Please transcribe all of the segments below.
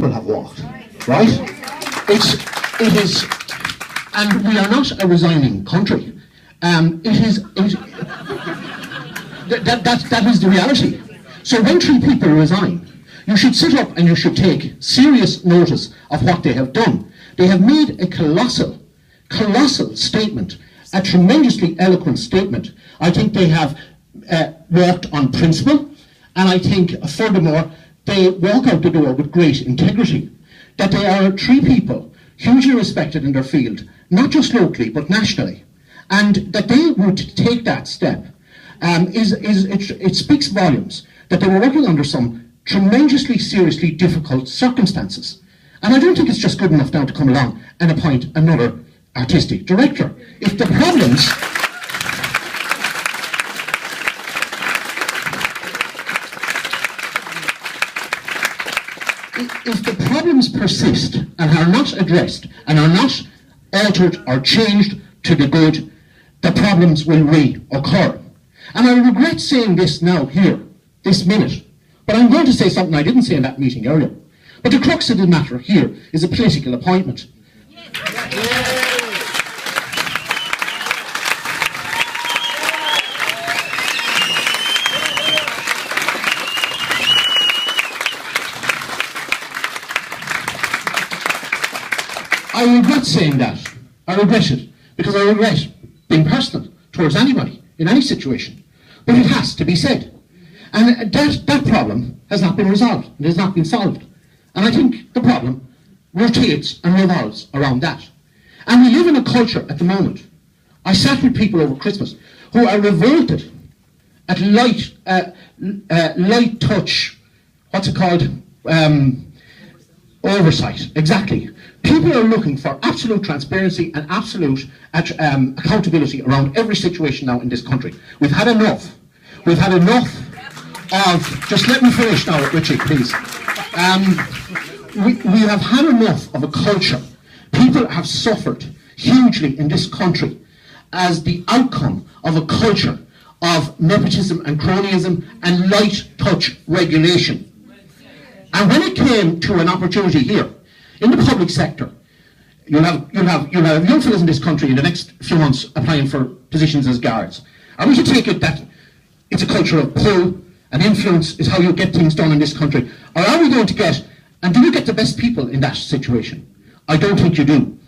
people have walked, right? It is, and we are not a resigning country. That is the reality. So when 3 people resign, you should sit up and you should take serious notice of what they have done. They have made a colossal statement, a tremendously eloquent statement. I think they have walked on principle, and I think furthermore they walk out the door with great integrity. That they are 3 people hugely respected in their field, not just locally but nationally, and that they would take that step it speaks volumes. That they were working under some tremendously seriously difficult circumstances, and I don't think it's just good enough now to come along and appoint another artistic director. If the problems persist and are not addressed and are not altered or changed to the good, the problems will reoccur. And I regret saying this now here, this minute, but I'm going to say something I didn't say in that meeting earlier. But the crux of the matter here is a political appointment. I regret saying that. I regret it, because I regret being personal towards anybody in any situation. But it has to be said. And that problem has not been resolved. It has not been solved. And I think the problem rotates and revolves around that. And we live in a culture at the moment. I sat with people over Christmas who are revolted at light touch, what's it called? Oversight, exactly. People are looking for absolute transparency and absolute accountability around every situation now in this country. We've had enough. We've had enough of, just let me finish now, Richie, please. We have had enough of a culture. People have suffered hugely in this country as the outcome of a culture of nepotism and cronyism and light touch regulation. And when it came to an opportunity here, in the public sector, you'll have young fellas in this country in the next few months applying for positions as guards. Are we to take it that it's a culture of pull and influence is how you get things done in this country? Or are we going to get, and do you get the best people in that situation? I don't think you do.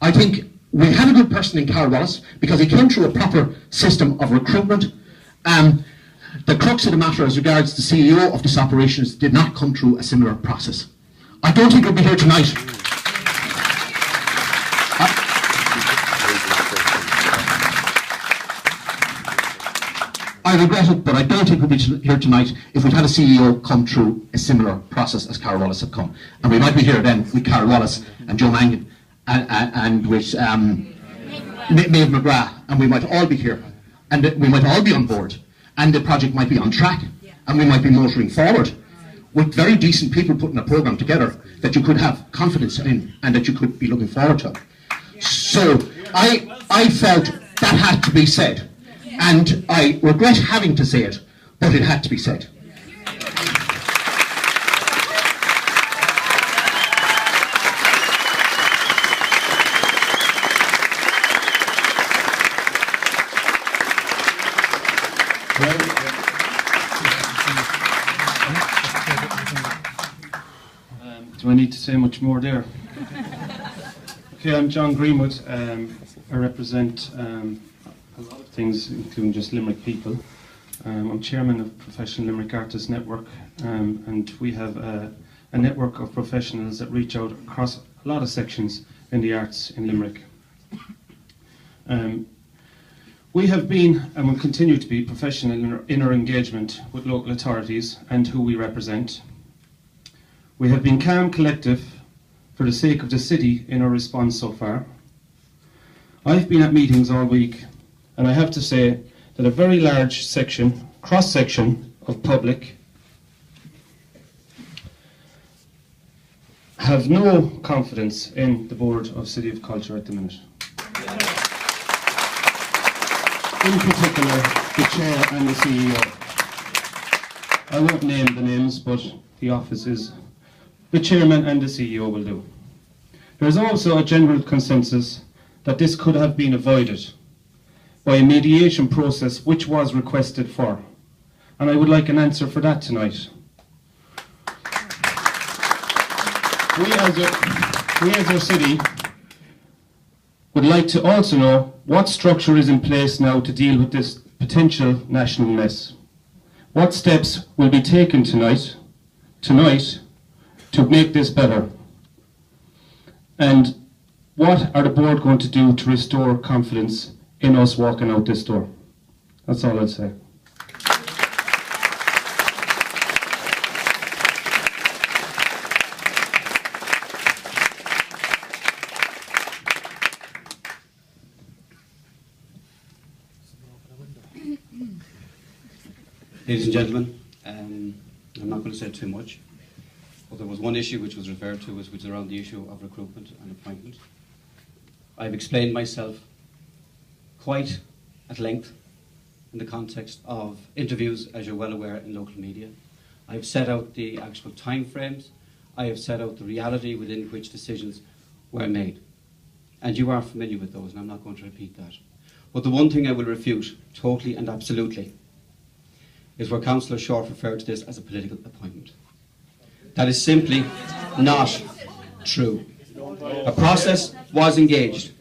I think we had a good person in Carl Wallace because he came through a proper system of recruitment. The crux of the matter as regards the CEO of this operation did not come through a similar process. I don't think we'll be here tonight. I regret it, but I don't think we'll be here tonight if we'd had a CEO come through a similar process as Carl Wallace had come. And we might be here then with Carl Wallace and Joe Mangan and with Maeve McGrath, and we might all be here, and we might all be on board, and the project might be on track, and we might be motoring forward with very decent people putting a programme together that you could have confidence in and that you could be looking forward to. So I felt that had to be said, and I regret having to say it, but it had to be said. Do I need to say much more there? Okay, I'm John Greenwood. I represent a lot of things, including just Limerick people. I'm chairman of Professional Limerick Artists Network, and we have a network of professionals that reach out across a lot of sections in the arts in Limerick. We have been, and will continue to be, professional in our engagement with local authorities and who we represent. We have been calm, collective, for the sake of the city in our response so far. I've been at meetings all week, and I have to say that a very large section, cross-section of public have no confidence in the Board of City of Culture at the minute. In particular, the Chair and the CEO. I won't name the names, but the office is the Chairman and the CEO will do. There is also a general consensus that this could have been avoided by a mediation process which was requested for. And I would like an answer for that tonight. We as a city would like to also know what structure is in place now to deal with this potential national mess. What steps will be taken tonight to make this better? And what are the board going to do to restore confidence in us walking out this door? That's all I'd say. Ladies and gentlemen, I'm not going to say too much, but there was one issue which was referred to, which was around the issue of recruitment and appointment. I've explained myself quite at length in the context of interviews, as you're well aware, in local media. I've set out the actual timeframes. I have set out the reality within which decisions were made. And you are familiar with those, and I'm not going to repeat that. But the one thing I will refute, totally and absolutely, is where Councillor Short referred to this as a political appointment. That is simply not true. A process was engaged.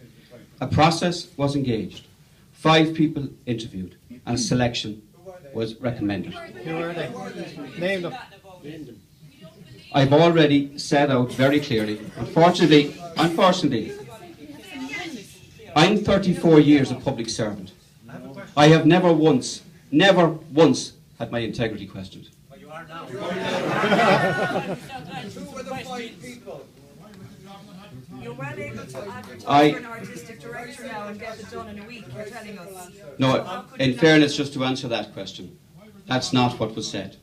A process was engaged. 5 people interviewed, and a selection was recommended. Who were they? Name them. I've already set out very clearly. Unfortunately, I'm 34 years a public servant. I have never once had my integrity questioned. Well, you are now. Who were the 5 people? You're well able to advertise for an artistic director now and get it done in a week, you're telling us. No, in fairness, just to answer that question, that's not what was said.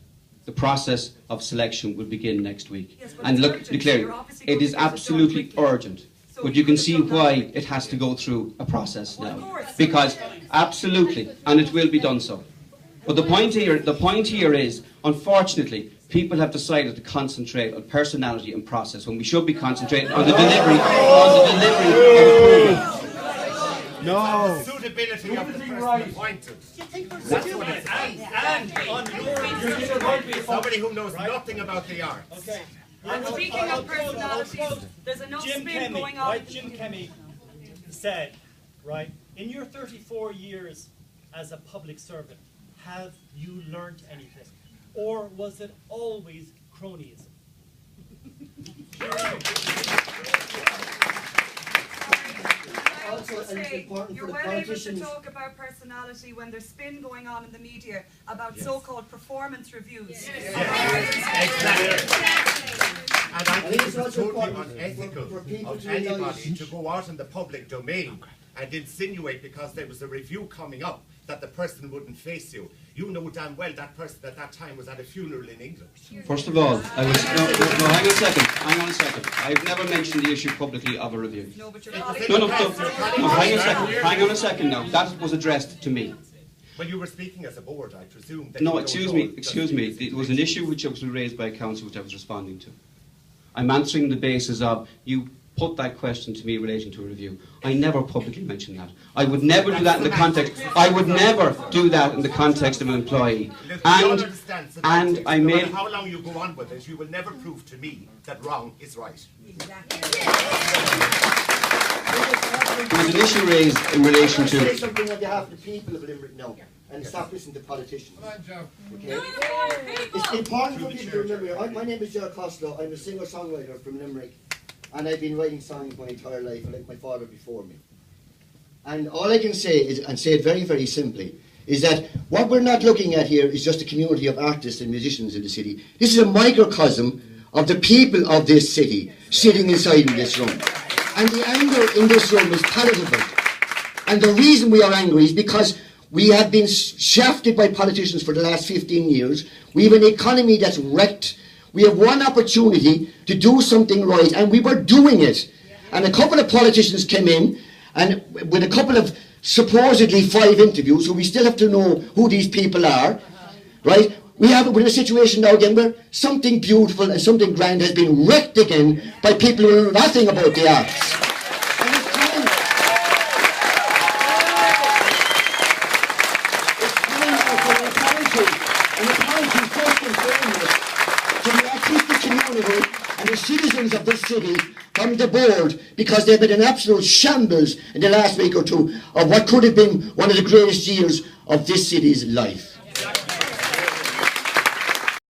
The process of selection will begin next week. Yes, and look, urgent. declare, it is absolutely urgent. So But you can see why it has to go through a process now. Because, absolutely, and it will be done so. But the point here is, unfortunately, people have decided to concentrate on personality and process when we should be concentrating on the delivery of approval. No. Suitability of the person appointed. That's what it is. And somebody who knows nothing about the arts. Okay. And speaking of personalities, there's enough spin going on. Right, Jim Kemmy said, right, in your 34 years as a public servant, have you learnt anything? Or was it always cronyism? You're well able to talk about personality when there's spin going on in the media about so-called performance reviews. And I think it's totally unethical of anybody to go out in the public domain and insinuate, because there was a review coming up, that the person wouldn't face you. You know damn well that person at that time was at a funeral in England. First of all, hang on a second. I've never mentioned the issue publicly of a review. No, but hang on a second now. That was addressed to me. Well, you were speaking as a board, I presume. No, excuse me. It was an issue which was raised by a council which I was responding to. I'm answering the basis of you put that question to me relating to a review. I never publicly mentioned that. I would never do that in the context. I would never do that in the context of an employee. And I made. No matter how long you go on with it, you will never prove to me that wrong is right. There was an issue raised in relation to. Say something on behalf of the people of Limerick now, and stop listening to politicians. Okay? It's important for people to remember. My name is Gerard Costello. I'm a singer-songwriter from Limerick, and I've been writing songs my entire life, like my father before me. And all I can say is, and say it very, very simply, is that what we're not looking at here is just a community of artists and musicians in the city. This is a microcosm of the people of this city sitting inside in this room. And the anger in this room is palatable. And the reason we are angry is because we have been shafted by politicians for the last 15 years. We have an economy that's wrecked. We have one opportunity to do something right, and we were doing it. And a couple of politicians came in, and with a couple of supposedly 5 interviews, so we still have to know who these people are, right? we're in a situation now again where something beautiful and something grand has been wrecked again by people who know nothing about the arts. And it's time for an apology first and foremost to the artistic community and the citizens of this city from the board, because they've been an absolute shambles in the last week or two of what could have been one of the greatest years of this city's life.